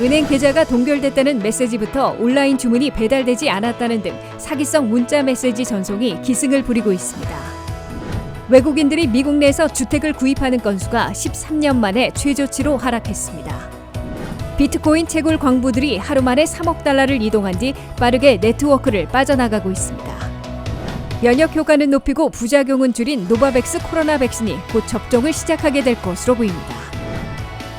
은행 계좌가 동결됐다는 메시지부터 온라인 주문이 배달되지 않았다는 등 사기성 문자 메시지 전송이 기승을 부리고 있습니다. 외국인들이 미국 내에서 주택을 구입하는 건수가 13년 만에 최저치로 하락했습니다. 비트코인 채굴 광부들이 하루 만에 3억 달러를 이동한 뒤 빠르게 네트워크를 빠져나가고 있습니다. 면역 효과는 높이고 부작용은 줄인 노바백스 코로나 백신이 곧 접종을 시작하게 될 것으로 보입니다.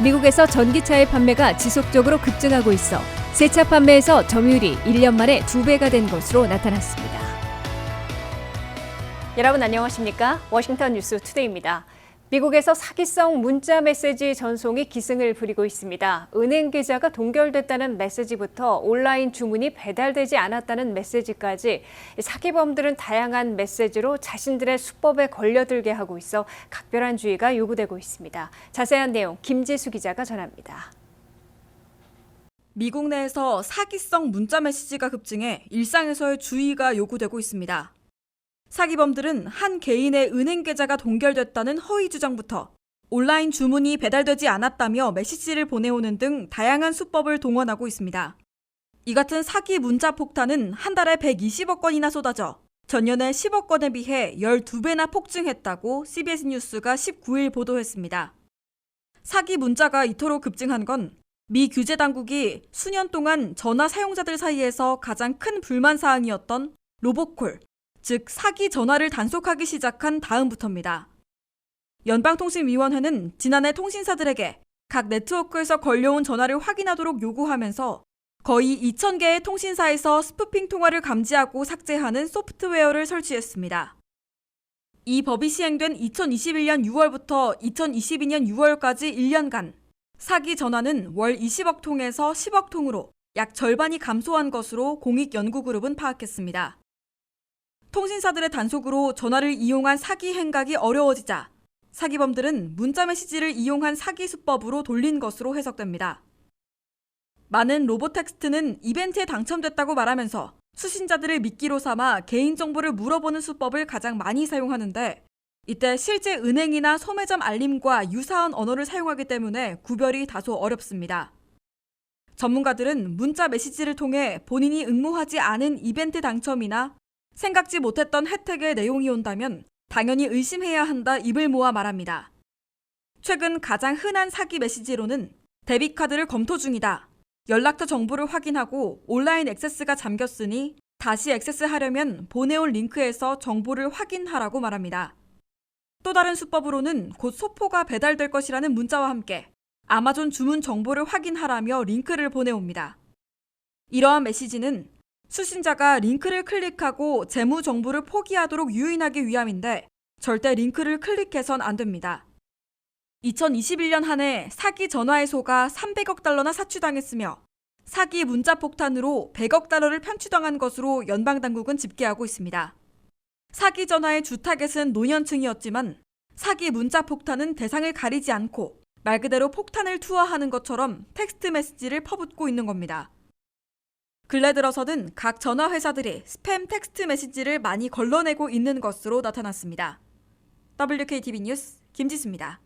미국에서 전기차의 판매가 지속적으로 급증하고 있어 새차 판매에서 점유율이 1년 만에 2배가 된 것으로 나타났습니다. 여러분 안녕하십니까? 워싱턴 뉴스 투데이입니다. 미국에서 사기성 문자 메시지 전송이 기승을 부리고 있습니다. 은행 계좌가 동결됐다는 메시지부터 온라인 주문이 배달되지 않았다는 메시지까지 사기범들은 다양한 메시지로 자신들의 수법에 걸려들게 하고 있어 각별한 주의가 요구되고 있습니다. 자세한 내용 김지수 기자가 전합니다. 미국 내에서 사기성 문자 메시지가 급증해 일상에서의 주의가 요구되고 있습니다. 사기범들은 한 개인의 은행 계좌가 동결됐다는 허위 주장부터 온라인 주문이 배달되지 않았다며 메시지를 보내오는 등 다양한 수법을 동원하고 있습니다. 이 같은 사기 문자 폭탄은 한 달에 120억 건이나 쏟아져 전년의 10억 건에 비해 12배나 폭증했다고 CBS 뉴스가 19일 보도했습니다. 사기 문자가 이토록 급증한 건 미 규제 당국이 수년 동안 전화 사용자들 사이에서 가장 큰 불만 사항이었던 로보콜, 즉 사기 전화를 단속하기 시작한 다음부터입니다. 연방통신위원회는 지난해 통신사들에게 각 네트워크에서 걸려온 전화를 확인하도록 요구하면서 거의 2,000개의 통신사에서 스푸핑 통화를 감지하고 삭제하는 소프트웨어를 설치했습니다. 이 법이 시행된 2021년 6월부터 2022년 6월까지 1년간 사기 전화는 월 20억 통에서 10억 통으로 약 절반이 감소한 것으로 공익연구그룹은 파악했습니다. 통신사들의 단속으로 전화를 이용한 사기 행각이 어려워지자 사기범들은 문자 메시지를 이용한 사기 수법으로 돌린 것으로 해석됩니다. 많은 로보텍스트는 이벤트에 당첨됐다고 말하면서 수신자들을 미끼로 삼아 개인정보를 물어보는 수법을 가장 많이 사용하는데 이때 실제 은행이나 소매점 알림과 유사한 언어를 사용하기 때문에 구별이 다소 어렵습니다. 전문가들은 문자 메시지를 통해 본인이 응모하지 않은 이벤트 당첨이나 생각지 못했던 혜택의 내용이 온다면 당연히 의심해야 한다 입을 모아 말합니다. 최근 가장 흔한 사기 메시지로는 데비카드를 검토 중이다. 연락처 정보를 확인하고 온라인 액세스가 잠겼으니 다시 액세스하려면 보내온 링크에서 정보를 확인하라고 말합니다. 또 다른 수법으로는 곧 소포가 배달될 것이라는 문자와 함께 아마존 주문 정보를 확인하라며 링크를 보내옵니다. 이러한 메시지는 수신자가 링크를 클릭하고 재무 정보를 포기하도록 유인하기 위함인데 절대 링크를 클릭해선 안 됩니다. 2021년 한 해 사기 전화의 소가 300억 달러나 사취당했으며 사기 문자 폭탄으로 100억 달러를 편취당한 것으로 연방당국은 집계하고 있습니다. 사기 전화의 주 타겟은 노년층이었지만 사기 문자 폭탄은 대상을 가리지 않고 말 그대로 폭탄을 투하하는 것처럼 텍스트 메시지를 퍼붓고 있는 겁니다. 근래 들어서는 각 전화 회사들이 스팸 텍스트 메시지를 많이 걸러내고 있는 것으로 나타났습니다. WKTV 뉴스 김지수입니다.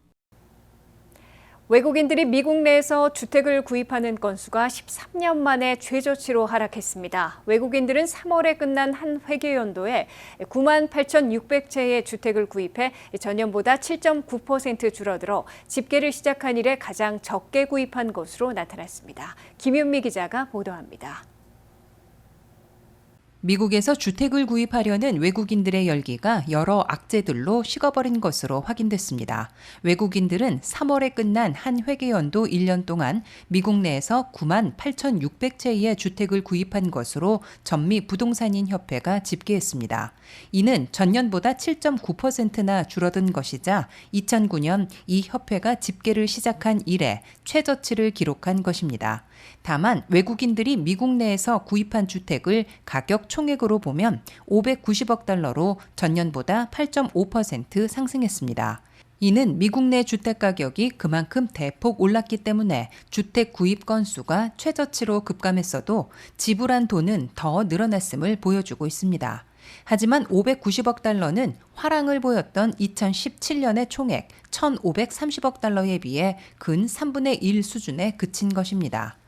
외국인들이 미국 내에서 주택을 구입하는 건수가 13년 만에 최저치로 하락했습니다. 외국인들은 3월에 끝난 한 회계연도에 98,600채의 주택을 구입해 전년보다 7.9% 줄어들어 집계를 시작한 이래 가장 적게 구입한 것으로 나타났습니다. 김윤미 기자가 보도합니다. 미국에서 주택을 구입하려는 외국인들의 열기가 여러 악재들로 식어버린 것으로 확인됐습니다. 외국인들은 3월에 끝난 한 회계연도 1년 동안 미국 내에서 98,600채의 주택을 구입한 것으로 전미 부동산인 협회가 집계했습니다. 이는 전년보다 7.9%나 줄어든 것이자 2009년 이 협회가 집계를 시작한 이래 최저치를 기록한 것입니다. 다만 외국인들이 미국 내에서 구입한 주택을 가격 총액으로 보면 590억 달러로 전년보다 8.5% 상승했습니다. 이는 미국 내 주택 가격이 그만큼 대폭 올랐기 때문에 주택 구입 건수가 최저치로 급감했어도 지불한 돈은 더 늘어났음을 보여주고 있습니다. 하지만 590억 달러는 화랑을 보였던 2017년의 총액 1,530억 달러에 비해 근 3분의 1 수준에 그친 것입니다.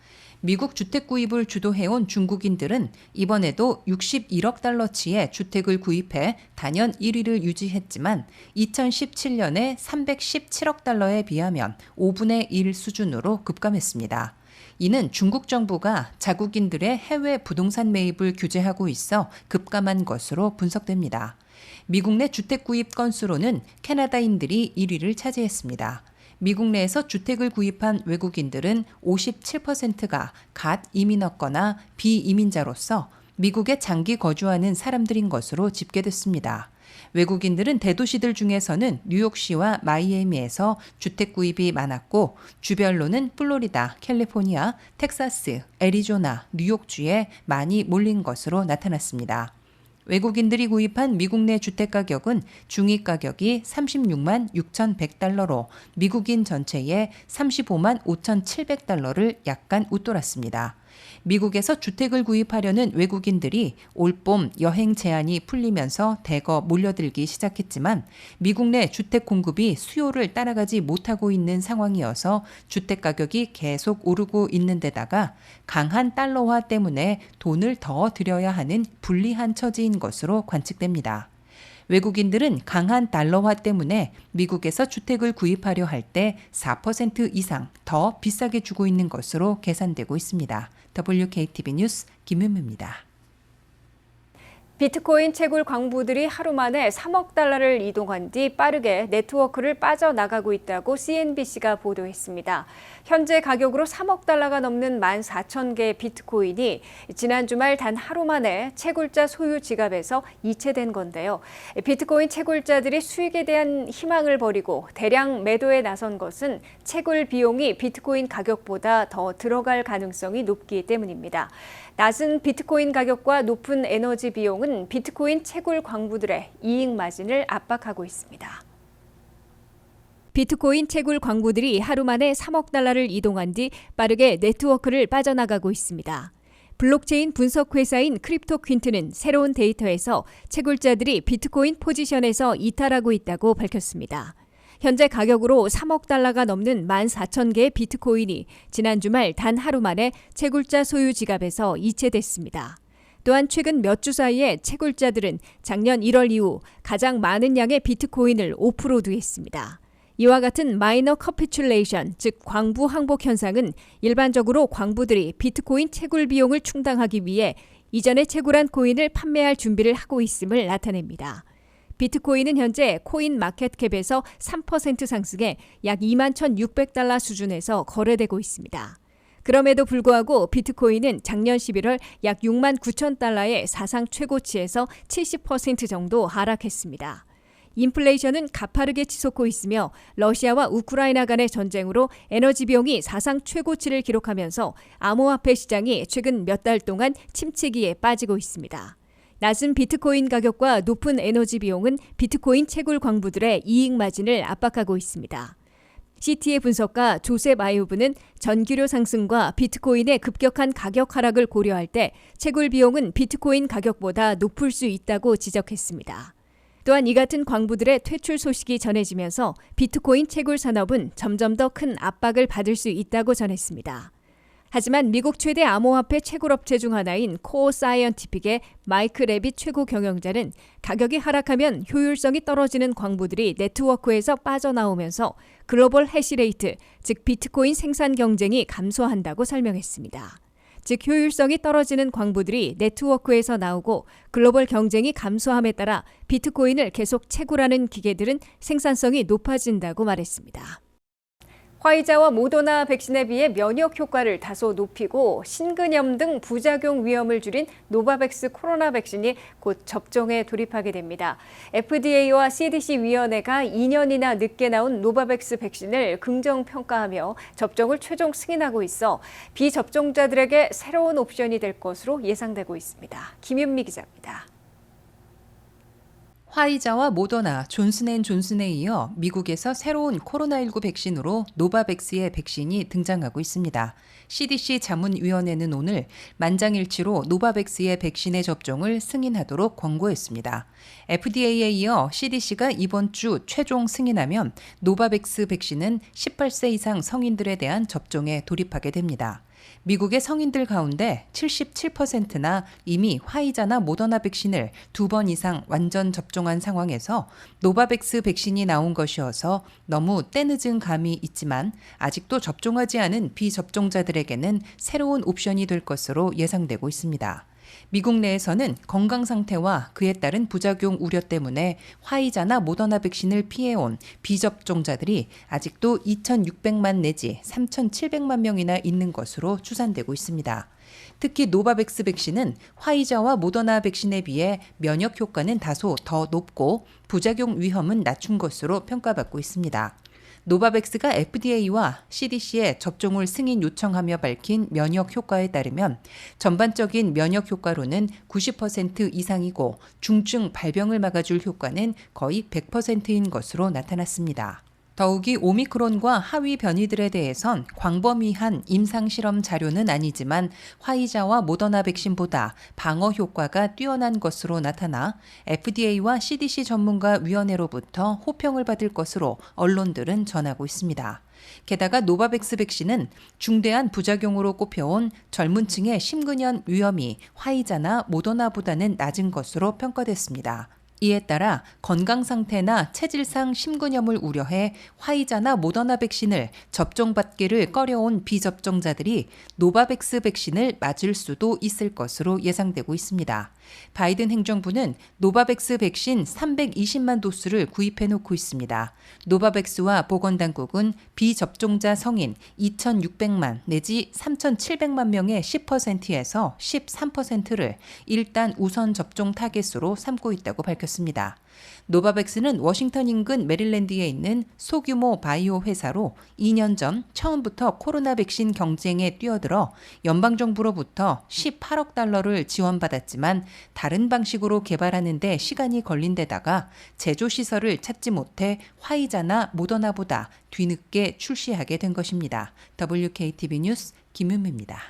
미국 주택 구입을 주도해온 중국인들은 이번에도 61억 달러치의 주택을 구입해 단연 1위를 유지했지만 2017년에 317억 달러에 비하면 5분의 1 수준으로 급감했습니다. 이는 중국 정부가 자국인들의 해외 부동산 매입을 규제하고 있어 급감한 것으로 분석됩니다. 미국 내 주택 구입 건수로는 캐나다인들이 1위를 차지했습니다. 미국 내에서 주택을 구입한 외국인들은 57%가 갓 이민했거나 비이민자로서 미국에 장기 거주하는 사람들인 것으로 집계됐습니다. 외국인들은 대도시들 중에서는 뉴욕시와 마이애미에서 주택 구입이 많았고 주별로는 플로리다, 캘리포니아, 텍사스, 애리조나, 뉴욕주에 많이 몰린 것으로 나타났습니다. 외국인들이 구입한 미국 내 주택 가격은 중위 가격이 36만 6,100달러로 미국인 전체의 35만 5,700달러를 약간 웃돌았습니다. 미국에서 주택을 구입하려는 외국인들이 올봄 여행 제한이 풀리면서 대거 몰려들기 시작했지만 미국 내 주택 공급이 수요를 따라가지 못하고 있는 상황이어서 주택 가격이 계속 오르고 있는 데다가 강한 달러화 때문에 돈을 더 들여야 하는 불리한 처지인 것으로 관측됩니다. 외국인들은 강한 달러화 때문에 미국에서 주택을 구입하려 할 때 4% 이상 더 비싸게 주고 있는 것으로 계산되고 있습니다. WKTV 뉴스 김윤미입니다. 비트코인 채굴 광부들이 하루 만에 3억 달러를 이동한 뒤 빠르게 네트워크를 빠져나가고 있다고 CNBC가 보도했습니다. 현재 가격으로 3억 달러가 넘는 14,000개의 비트코인이 지난 주말 단 하루 만에 채굴자 소유 지갑에서 이체된 건데요. 비트코인 채굴자들이 수익에 대한 희망을 버리고 대량 매도에 나선 것은 채굴 비용이 비트코인 가격보다 더 들어갈 가능성이 높기 때문입니다. 낮은 비트코인 가격과 높은 에너지 비용은 비트코인 채굴 광부들의 이익 마진을 압박하고 있습니다. 비트코인 채굴 광부들이 하루 만에 3억 달러를 이동한 뒤 빠르게 네트워크를 빠져나가고 있습니다. 블록체인 분석 회사인 크립토 퀸트는 새로운 데이터에서 채굴자들이 비트코인 포지션에서 이탈하고 있다고 밝혔습니다. 현재 가격으로 3억 달러가 넘는 14,000개의 비트코인이 지난 주말 단 하루 만에 채굴자 소유 지갑에서 이체됐습니다. 또한 최근 몇 주 사이에 채굴자들은 작년 1월 이후 가장 많은 양의 비트코인을 오프로드했습니다. 이와 같은 마이너 커피출레이션, 즉 광부 항복 현상은 일반적으로 광부들이 비트코인 채굴 비용을 충당하기 위해 이전에 채굴한 코인을 판매할 준비를 하고 있음을 나타냅니다. 비트코인은 현재 코인 마켓캡에서 3% 상승해 약 21,600달러 수준에서 거래되고 있습니다. 그럼에도 불구하고 비트코인은 작년 11월 약 69,000달러의 사상 최고치에서 70% 정도 하락했습니다. 인플레이션은 가파르게 치솟고 있으며 러시아와 우크라이나 간의 전쟁으로 에너지 비용이 사상 최고치를 기록하면서 암호화폐 시장이 최근 몇 달 동안 침체기에 빠지고 있습니다. 낮은 비트코인 가격과 높은 에너지 비용은 비트코인 채굴 광부들의 이익 마진을 압박하고 있습니다. CT의 분석가 조셉 아이오브는 전기료 상승과 비트코인의 급격한 가격 하락을 고려할 때 채굴 비용은 비트코인 가격보다 높을 수 있다고 지적했습니다. 또한 이 같은 광부들의 퇴출 소식이 전해지면서 비트코인 채굴 산업은 점점 더 큰 압박을 받을 수 있다고 전했습니다. 하지만 미국 최대 암호화폐 채굴업체 중 하나인 코어 사이언티픽의 마이크 레빗 최고 경영자는 가격이 하락하면 효율성이 떨어지는 광부들이 네트워크에서 빠져나오면서 글로벌 해시레이트, 즉 비트코인 생산 경쟁이 감소한다고 설명했습니다. 즉 효율성이 떨어지는 광부들이 네트워크에서 나오고 글로벌 경쟁이 감소함에 따라 비트코인을 계속 채굴하는 기계들은 생산성이 높아진다고 말했습니다. 화이자와 모더나 백신에 비해 면역 효과를 다소 높이고 신근염 등 부작용 위험을 줄인 노바백스 코로나 백신이 곧 접종에 돌입하게 됩니다. FDA와 CDC 위원회가 2년이나 늦게 나온 노바백스 백신을 긍정평가하며 접종을 최종 승인하고 있어 비접종자들에게 새로운 옵션이 될 것으로 예상되고 있습니다. 김윤미 기자입니다. 화이자와 모더나, 존슨앤존슨에 이어 미국에서 새로운 코로나19 백신으로 노바백스의 백신이 등장하고 있습니다. CDC 자문위원회는 오늘 만장일치로 노바백스의 백신의 접종을 승인하도록 권고했습니다. FDA에 이어 CDC가 이번 주 최종 승인하면 노바백스 백신은 18세 이상 성인들에 대한 접종에 돌입하게 됩니다. 미국의 성인들 가운데 77%나 이미 화이자나 모더나 백신을 2번 이상 완전 접종한 상황에서 노바백스 백신이 나온 것이어서 너무 때늦은 감이 있지만 아직도 접종하지 않은 비접종자들에게는 새로운 옵션이 될 것으로 예상되고 있습니다. 미국 내에서는 건강 상태와 그에 따른 부작용 우려 때문에 화이자나 모더나 백신을 피해온 비접종자들이 아직도 2,600만 내지 3,700만 명이나 있는 것으로 추산되고 있습니다. 특히 노바백스 백신은 화이자와 모더나 백신에 비해 면역 효과는 다소 더 높고 부작용 위험은 낮춘 것으로 평가받고 있습니다. 노바백스가 FDA와 CDC에 접종을 승인 요청하며 밝힌 면역 효과에 따르면 전반적인 면역 효과로는 90% 이상이고 중증 발병을 막아줄 효과는 거의 100%인 것으로 나타났습니다. 더욱이 오미크론과 하위 변이들에 대해선 광범위한 임상실험 자료는 아니지만 화이자와 모더나 백신보다 방어 효과가 뛰어난 것으로 나타나 FDA와 CDC 전문가 위원회로부터 호평을 받을 것으로 언론들은 전하고 있습니다. 게다가 노바백스 백신은 중대한 부작용으로 꼽혀온 젊은 층의 심근염 위험이 화이자나 모더나보다는 낮은 것으로 평가됐습니다. 이에 따라 건강 상태나 체질상 심근염을 우려해 화이자나 모더나 백신을 접종받기를 꺼려온 비접종자들이 노바백스 백신을 맞을 수도 있을 것으로 예상되고 있습니다. 바이든 행정부는 노바백스 백신 320만 도수를 구입해 놓고 있습니다. 노바백스와 보건당국은 비접종자 성인 2,600만 내지 3,700만 명의 10%에서 13%를 일단 우선 접종 타겟으로 삼고 있다고 밝혔습니다. 노바백스는 워싱턴 인근 메릴랜드에 있는 소규모 바이오 회사로 2년 전 처음부터 코로나 백신 경쟁에 뛰어들어 연방정부로부터 18억 달러를 지원받았지만 다른 방식으로 개발하는 데 시간이 걸린 데다가 제조시설을 찾지 못해 화이자나 모더나보다 뒤늦게 출시하게 된 것입니다. WKTV 뉴스 김윤미입니다.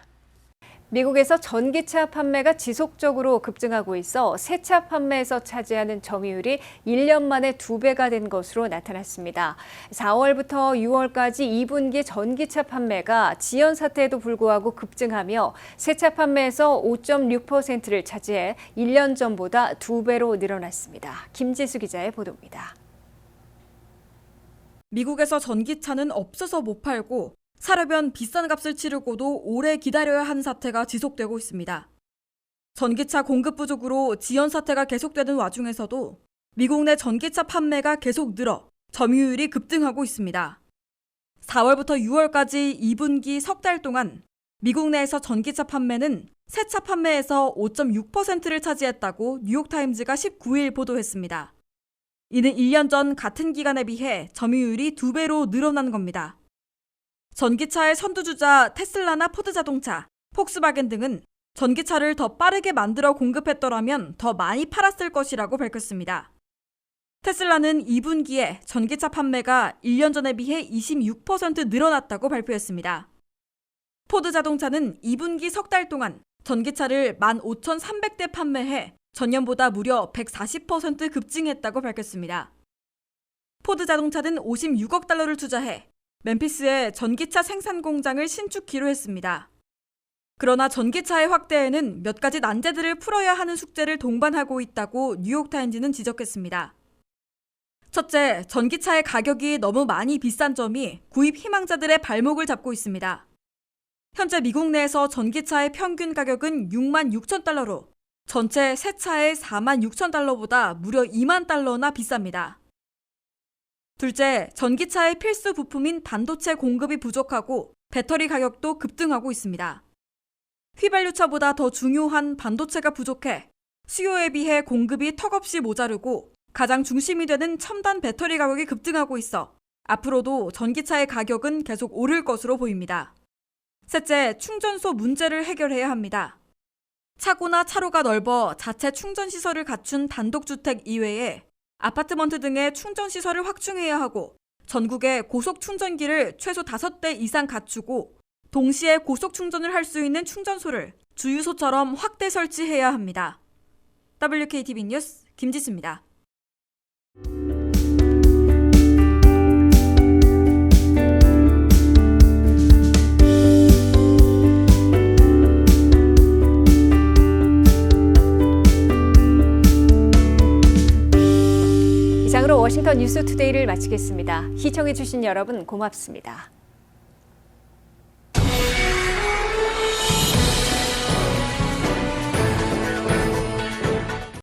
미국에서 전기차 판매가 지속적으로 급증하고 있어 새차 판매에서 차지하는 점유율이 1년 만에 2배가 된 것으로 나타났습니다. 4월부터 6월까지 2분기 전기차 판매가 지연 사태에도 불구하고 급증하며 새차 판매에서 5.6%를 차지해 1년 전보다 2배로 늘어났습니다. 김지수 기자의 보도입니다. 미국에서 전기차는 없어서 못 팔고 사려면 비싼 값을 치르고도 오래 기다려야 하는 사태가 지속되고 있습니다. 전기차 공급 부족으로 지연 사태가 계속되는 와중에서도 미국 내 전기차 판매가 계속 늘어 점유율이 급등하고 있습니다. 4월부터 6월까지 2분기 석 달 동안 미국 내에서 전기차 판매는 새차 판매에서 5.6%를 차지했다고 뉴욕타임즈가 19일 보도했습니다. 이는 1년 전 같은 기간에 비해 점유율이 2배로 늘어난 겁니다. 전기차의 선두주자 테슬라나 포드자동차, 폭스바겐 등은 전기차를 더 빠르게 만들어 공급했더라면 더 많이 팔았을 것이라고 밝혔습니다. 테슬라는 2분기에 전기차 판매가 1년 전에 비해 26% 늘어났다고 발표했습니다. 포드자동차는 2분기 석 달 동안 전기차를 15,300대 판매해 전년보다 무려 140% 급증했다고 밝혔습니다. 포드자동차는 56억 달러를 투자해 멤피스에 전기차 생산 공장을 신축키로 했습니다. 그러나 전기차의 확대에는 몇 가지 난제들을 풀어야 하는 숙제를 동반하고 있다고 뉴욕타임즈는 지적했습니다. 첫째, 전기차의 가격이 너무 많이 비싼 점이 구입 희망자들의 발목을 잡고 있습니다. 현재 미국 내에서 전기차의 평균 가격은 6만 6천 달러로 전체 새 차의 4만 6천 달러보다 무려 2만 달러나 비쌉니다. 둘째, 전기차의 필수 부품인 반도체 공급이 부족하고 배터리 가격도 급등하고 있습니다. 휘발유차보다 더 중요한 반도체가 부족해 수요에 비해 공급이 턱없이 모자르고 가장 중심이 되는 첨단 배터리 가격이 급등하고 있어 앞으로도 전기차의 가격은 계속 오를 것으로 보입니다. 셋째, 충전소 문제를 해결해야 합니다. 차고나 차로가 넓어 자체 충전시설을 갖춘 단독주택 이외에 아파트먼트 등의 충전시설을 확충해야 하고 전국에 고속충전기를 최소 5대 이상 갖추고 동시에 고속충전을 할 수 있는 충전소를 주유소처럼 확대 설치해야 합니다. WKTV 뉴스 김지수입니다. 워싱턴 뉴스투데이를 마치겠습니다. 시청해주신 여러분 고맙습니다.